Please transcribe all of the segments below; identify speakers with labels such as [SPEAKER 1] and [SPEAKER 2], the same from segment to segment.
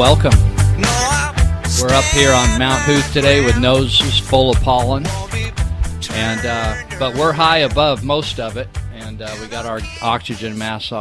[SPEAKER 1] welcome. We're up here on Mount Hoot today with noses full of pollen, and but we're high above most of it, and we got our oxygen mask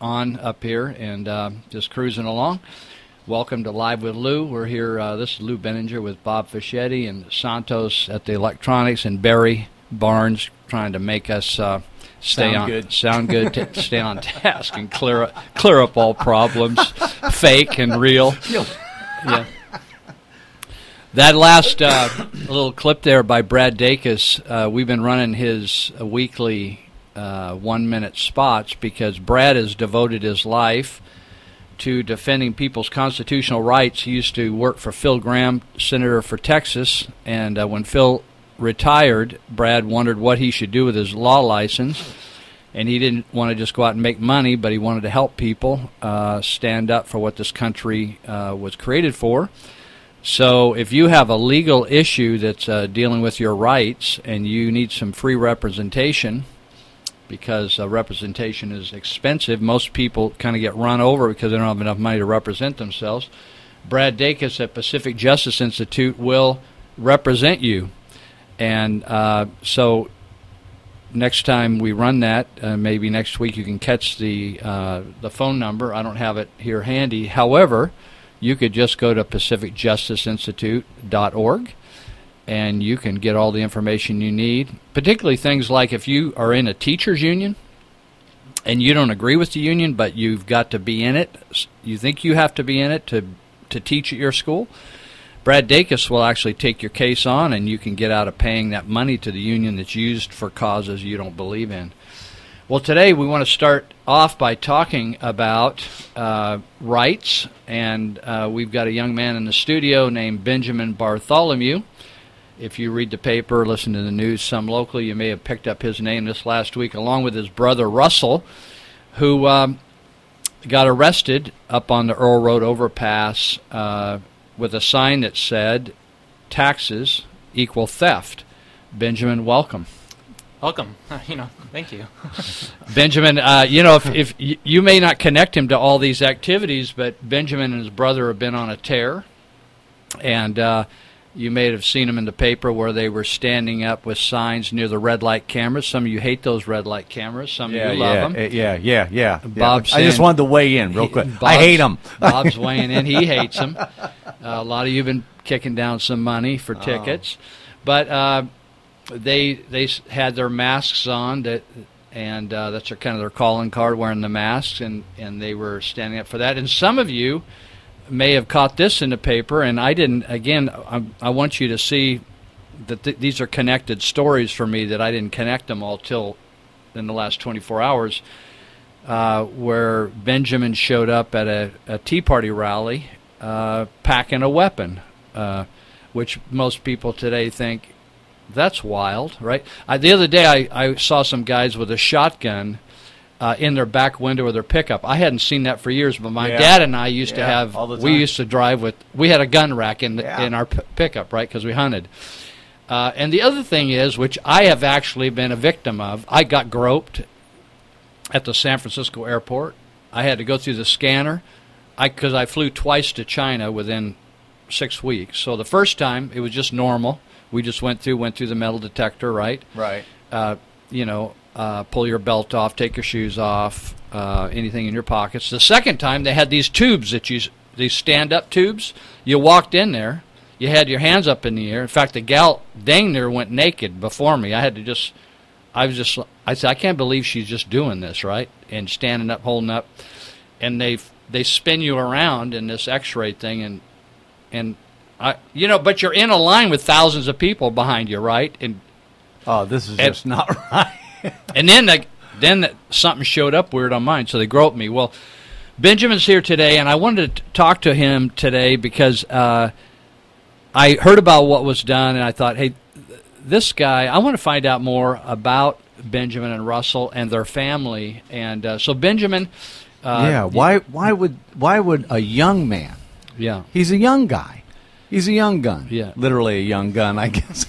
[SPEAKER 1] on up here, and just cruising along. Welcome to Live with Lou. We're here. This is Lou Benninger with Bob Fischetti and Santos at the electronics, and Barry Barnes trying to make us stay on task and clear up all problems, fake and real. Yeah. That last little clip there by Brad Dacus, we've been running his weekly 1-minute spots because Brad has devoted his life to defending people's constitutional rights. He used to work for Phil Gramm, senator for Texas, and when Phil retired, Brad wondered what he should do with his law license, and he didn't want to just go out and make money, but he wanted to help people stand up for what this country was created for. So if you have a legal issue that's dealing with your rights and you need some free representation, because representation is expensive, most people kind of get run over because they don't have enough money to represent themselves, Brad Dacus at Pacific Justice Institute will represent you. And so next time we run that, maybe next week, you can catch the phone number. I don't have it here handy. However, you could just go to pacificjusticeinstitute.org, and you can get all the information you need, particularly things like if you are in a teachers union and you don't agree with the union, but you've got to be in it. You think you have to be in it to teach at your school. Brad Dacus will actually take your case on, and you can get out of paying that money to the union that's used for causes you don't believe in. Well, today we want to start off by talking about rights, and we've got a young man in the studio named Benjamin Bartholomew. If you read the paper, listen to the news some locally, you may have picked up his name this last week, along with his brother Russell, who got arrested up on the Earl Road overpass with a sign that said, "Taxes equal theft." Benjamin, welcome.
[SPEAKER 2] Welcome. Thank you.
[SPEAKER 1] Benjamin, if you may not connect him to all these activities, but Benjamin and his brother have been on a tear, and you may have seen them in the paper where they were standing up with signs near the red light cameras. Some of you hate those red light cameras. Some of you love them.
[SPEAKER 3] Yeah.
[SPEAKER 1] Bob's
[SPEAKER 3] I just wanted to weigh in real quick. I hate them.
[SPEAKER 1] Bob's weighing in. He hates them. A lot of you have been kicking down some money for tickets. But they had their masks on, and that's their calling card, wearing the masks, and they were standing up for that. And some of you may have caught this in the paper, and I didn't. Again, I want you to see that these are connected stories for me, that I didn't connect them all till in the last 24 hours, where Benjamin showed up at a Tea Party rally packing a weapon, which most people today think, that's wild, right? The other day I saw some guys with a shotgun in their back window of their pickup. I hadn't seen that for years, but my dad and I used to have, we used to drive with, we had a gun rack in our pickup, right, because we hunted. And the other thing is, which I have actually been a victim of, I got groped at the San Francisco airport. I had to go through the scanner because I flew twice to China within 6 weeks. So the first time, it was just normal. We just went through the metal detector, right?
[SPEAKER 3] Right.
[SPEAKER 1] Pull your belt off, take your shoes off, anything in your pockets. The second time, they had these tubes these stand-up tubes. You walked in there, you had your hands up in the air. In fact, the gal dang near went naked before me. I said, I can't believe she's just doing this, right? And standing up, holding up, and they spin you around in this X-ray thing, and but you're in a line with thousands of people behind you, right? And
[SPEAKER 3] this is just not right.
[SPEAKER 1] And then something showed up weird on mine, so they groped me. Well, Benjamin's here today, and I wanted to talk to him today because I heard about what was done, and I thought, hey, this guy, I want to find out more about Benjamin and Russell and their family. And so Benjamin...
[SPEAKER 3] why would a young man...
[SPEAKER 1] Yeah.
[SPEAKER 3] He's a young guy. He's a young gun.
[SPEAKER 1] Yeah.
[SPEAKER 3] Literally a young gun, I guess.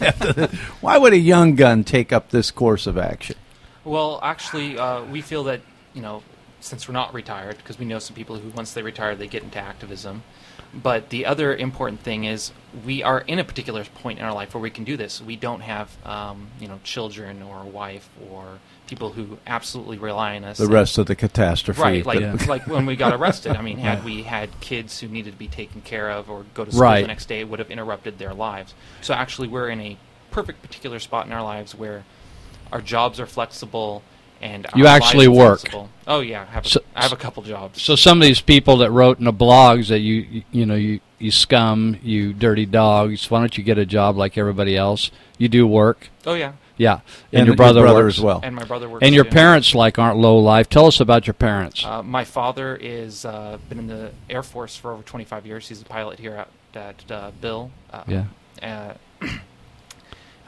[SPEAKER 3] Why would a young gun take up this course of action?
[SPEAKER 2] Well, actually, we feel that, since we're not retired, because we know some people who, once they retire, they get into activism. But the other important thing is we are in a particular point in our life where we can do this. We don't have, children or a wife or people who absolutely rely on us.
[SPEAKER 3] The rest of the catastrophe.
[SPEAKER 2] Right, like
[SPEAKER 3] Yeah.
[SPEAKER 2] like when we got arrested. I mean, had we had kids who needed to be taken care of or go to school the next day, it would have interrupted their lives. So actually, we're in a perfect particular spot in our lives where our jobs are flexible and
[SPEAKER 1] You
[SPEAKER 2] our
[SPEAKER 1] actually
[SPEAKER 2] lives are
[SPEAKER 1] work.
[SPEAKER 2] flexible. Oh yeah, I have a couple jobs.
[SPEAKER 1] So some of these people that wrote in the blogs that you scum, you dirty dogs, why don't you get a job like everybody else? You do work.
[SPEAKER 2] Oh yeah.
[SPEAKER 1] Yeah. And your brother works
[SPEAKER 3] as well.
[SPEAKER 2] And my brother works.
[SPEAKER 1] And your
[SPEAKER 2] too.
[SPEAKER 1] parents aren't low life. Tell us about your parents.
[SPEAKER 2] My father is been in the Air Force for over 25 years. He's a pilot here at Bill. I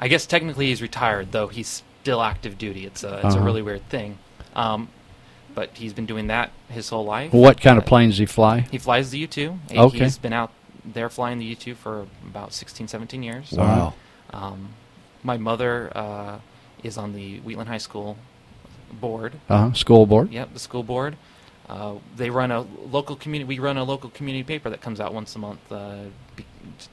[SPEAKER 2] guess technically he's retired, though he's still active duty. It's a really weird thing. But he's been doing that his whole life.
[SPEAKER 1] What kind of planes does he fly?
[SPEAKER 2] He flies the U-2.
[SPEAKER 1] Okay.
[SPEAKER 2] He's been out there flying the U-2 for about 16, 17 years.
[SPEAKER 3] Wow.
[SPEAKER 2] My mother is on the Wheatland High School board.
[SPEAKER 1] School board?
[SPEAKER 2] Yep, the school board. They run a local community. We run a local community paper that comes out once a month.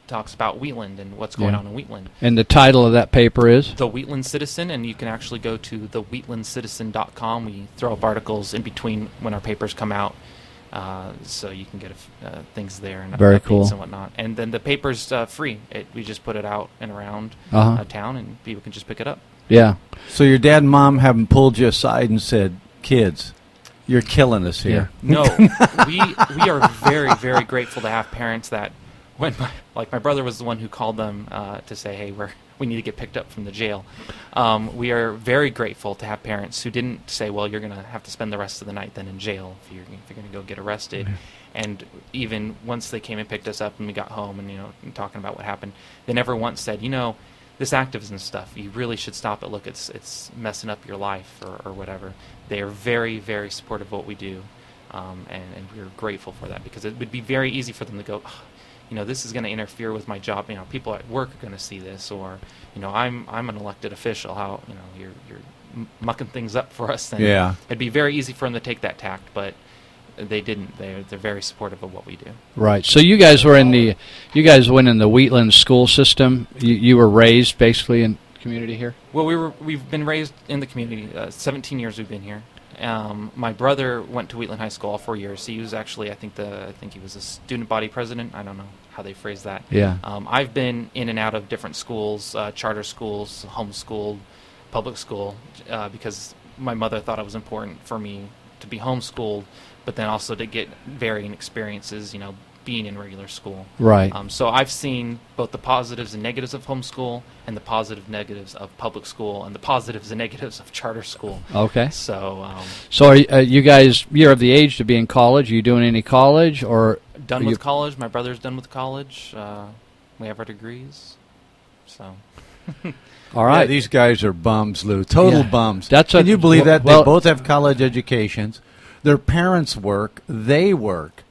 [SPEAKER 2] Talks about Wheatland and what's going on in Wheatland.
[SPEAKER 1] And the title of that paper is?
[SPEAKER 2] The Wheatland Citizen, and you can actually go to thewheatlandcitizen.com. We throw up articles in between when our papers come out, so you can get things there and
[SPEAKER 1] Very
[SPEAKER 2] updates
[SPEAKER 1] cool.
[SPEAKER 2] and whatnot. And then the paper's free. We just put it out and around town, and people can just pick it up.
[SPEAKER 1] Yeah.
[SPEAKER 3] So your dad and mom haven't pulled you aside and said, "Kids, you're killing us here."
[SPEAKER 2] No, we are very, very grateful to have parents that, when my brother was the one who called them to say, hey, we need to get picked up from the jail. We are very grateful to have parents who didn't say, well, you're going to have to spend the rest of the night then in jail if you're going to go get arrested. And even once they came and picked us up and we got home and talking about what happened, they never once said, this activism stuff, you really should stop it. Look, it's messing up your life or whatever. They are very, very supportive of what we do, and we're grateful for that, because it would be very easy for them to go, this is going to interfere with my job. People at work are going to see this, or I'm an elected official. How you're mucking things up for us? Then it'd be very easy for them to take that tact, but they didn't. They're very supportive of what we do.
[SPEAKER 1] Right. So you guys went in the Wheatland school system. You were raised basically in community here.
[SPEAKER 2] Well, we've been raised in the community. 17 years we've been here. My brother went to Wheatland High School all 4 years. He was actually, I think he was a student body president. I don't know how they phrase that.
[SPEAKER 1] Yeah.
[SPEAKER 2] I've been in and out of different schools, charter schools, homeschooled, public school, because my mother thought it was important for me to be homeschooled, but then also to get varying experiences, being in regular school.
[SPEAKER 1] Right.
[SPEAKER 2] So I've seen both the positives and negatives of homeschool, and the positive negatives of public school, and the positives and negatives of charter school.
[SPEAKER 1] Okay.
[SPEAKER 2] So
[SPEAKER 1] are you guys, you're of the age to be in college? Are you doing any college, or
[SPEAKER 2] done with college? My brother's done with college. We have our degrees. So.
[SPEAKER 1] All right.
[SPEAKER 3] Yeah, these guys are bums, Lou. Total bums. Can you believe that?
[SPEAKER 1] Well,
[SPEAKER 3] they both have college educations. Their parents work. They work.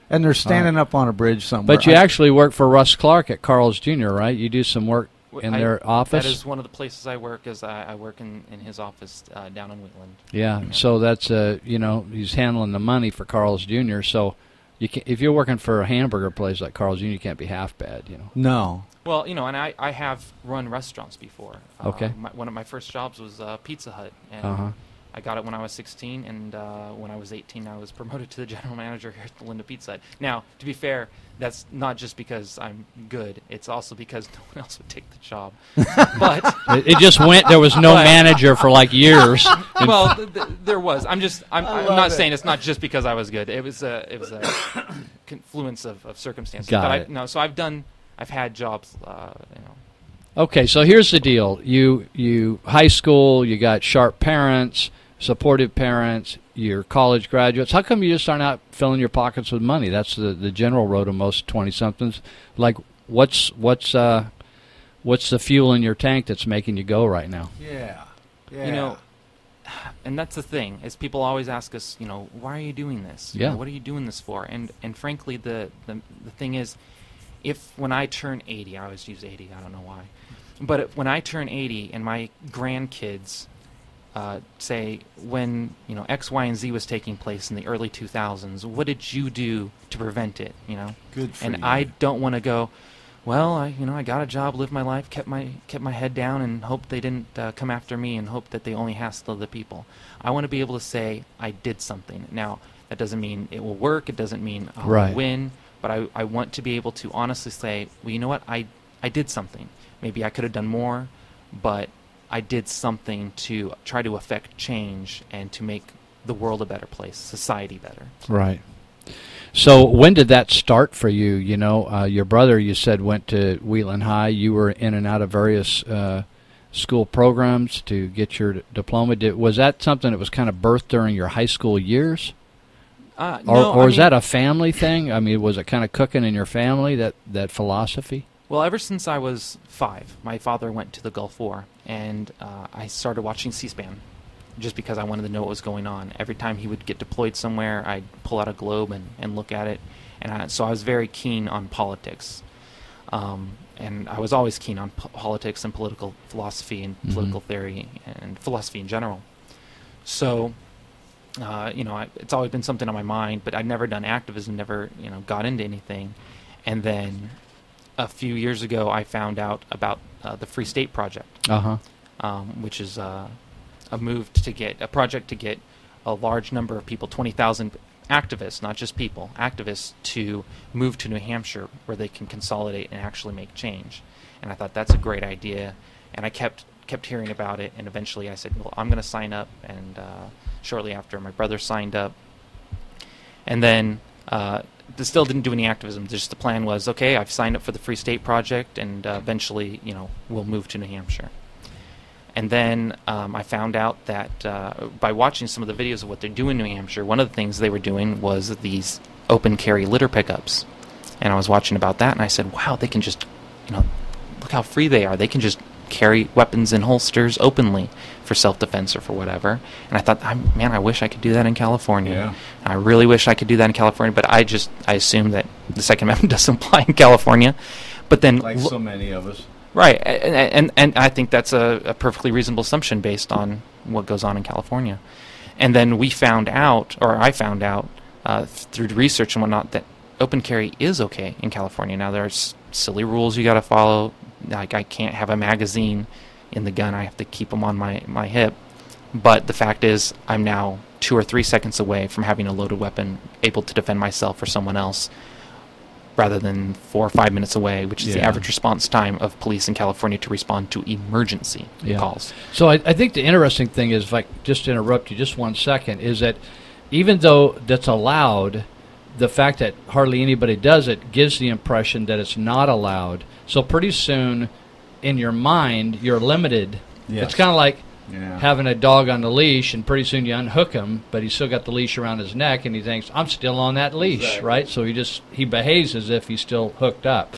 [SPEAKER 3] And they're standing up on a bridge somewhere.
[SPEAKER 1] But you actually work for Russ Clark at Carl's Jr., right? You do some work in their office?
[SPEAKER 2] That is one of the places I work. I work in his office down in Wheatland.
[SPEAKER 1] Yeah. So that's, he's handling the money for Carl's Jr., so if you're working for a hamburger place like Carl's Jr., you can't be half bad,
[SPEAKER 3] No.
[SPEAKER 2] Well, and I have run restaurants before.
[SPEAKER 1] Okay.
[SPEAKER 2] One of my first jobs was Pizza Hut, and I got it when I was 16, and when I was 18, I was promoted to the general manager here at the Linda Pizza Hut. Now, to be fair, that's not just because I'm good. It's also because no one else would take the job. But
[SPEAKER 1] it just went. There was no manager for like years.
[SPEAKER 2] Well, there was. I'm not saying it's not just because I was good. It was a confluence of circumstances. So I've had jobs.
[SPEAKER 1] Okay, so here's the deal. You high school. You got sharp parents, supportive parents. You're college graduates. How come you just aren't out filling your pockets with money? That's the general road of most 20-somethings. Like, what's the fuel in your tank that's making you go right now?
[SPEAKER 3] Yeah.
[SPEAKER 2] And that's the thing, is people always ask us, why are you doing this?
[SPEAKER 1] Yeah.
[SPEAKER 2] What are you doing this for? And frankly, the thing is, when I turn 80, I always use 80, I don't know why, but when I turn 80 and my grandkids say when X, Y, and Z was taking place in the early 2000s. What did you do to prevent it?
[SPEAKER 3] Good for
[SPEAKER 2] and
[SPEAKER 3] you.
[SPEAKER 2] I don't want to go, well, I got a job, lived my life, kept my head down, and hoped they didn't come after me, and hoped that they only hassled the people. I want to be able to say I did something. Now, that doesn't mean it will work. It doesn't mean I'll win. But I want to be able to honestly say, well, you know what? I did something. Maybe I could have done more, but I did something to try to affect change and to make the world a better place, society better.
[SPEAKER 1] Right. So when did that start for you? Your brother, you said, went to Wheatland High. You were in and out of various school programs to get your diploma. Was that something that was kind of birthed during your high school years?
[SPEAKER 2] No,
[SPEAKER 1] or is that a family thing? I mean, was it kind of cooking in your family, that philosophy?
[SPEAKER 2] Well, ever since I was 5, my father went to the Gulf War, and I started watching C-SPAN just because I wanted to know what was going on. Every time he would get deployed somewhere, I'd pull out a globe and look at it. And so I was very keen on politics. And I was always keen on politics and political philosophy and political theory and philosophy in general. So, it's always been something on my mind, but I'd never done activism, never, got into anything. And then a few years ago, I found out about the Free State Project, which is a project to get a large number of people, 20,000 activists, not just people, activists, to move to New Hampshire where they can consolidate and actually make change. And I thought that's a great idea, and I kept hearing about it, and eventually I said, well, I'm going to sign up, and shortly after my brother signed up. And then still didn't do any activism. Just the plan was, okay, I've signed up for the Free State Project, and eventually, we'll move to New Hampshire. And then I found out that by watching some of the videos of what they're doing in New Hampshire, one of the things they were doing was these open carry litter pickups. And I was watching about that, and I said, wow, they can just, look how free they are. They can just carry weapons in holsters openly for self-defense or for whatever. And I thought, man, I wish I could do that in California.
[SPEAKER 3] Yeah.
[SPEAKER 2] I really wish I could do that in California, but I assume that the Second Amendment doesn't apply in California. But then,
[SPEAKER 3] like so many of us.
[SPEAKER 2] Right, and I think that's a perfectly reasonable assumption based on what goes on in California. And then I found out through research and whatnot that open carry is okay in California. Now there's silly rules you got to follow. Like I can't have a magazine in the gun; I have to keep them on my hip. But the fact is, I'm now 2 or 3 seconds away from having a loaded weapon, able to defend myself or someone else, rather than 4 or 5 minutes away, which is the average response time of police in California to respond to emergency calls.
[SPEAKER 1] So I think the interesting thing is, if I just interrupt you just 1 second, is that even though that's allowed, the fact that hardly anybody does it gives the impression that it's not allowed. So pretty soon, in your mind, you're limited.
[SPEAKER 3] Yes.
[SPEAKER 1] It's kind of like having a dog on the leash, and pretty soon you unhook him, but he's still got the leash around his neck, and he thinks, I'm still on that leash, right? So he behaves as if he's still hooked up.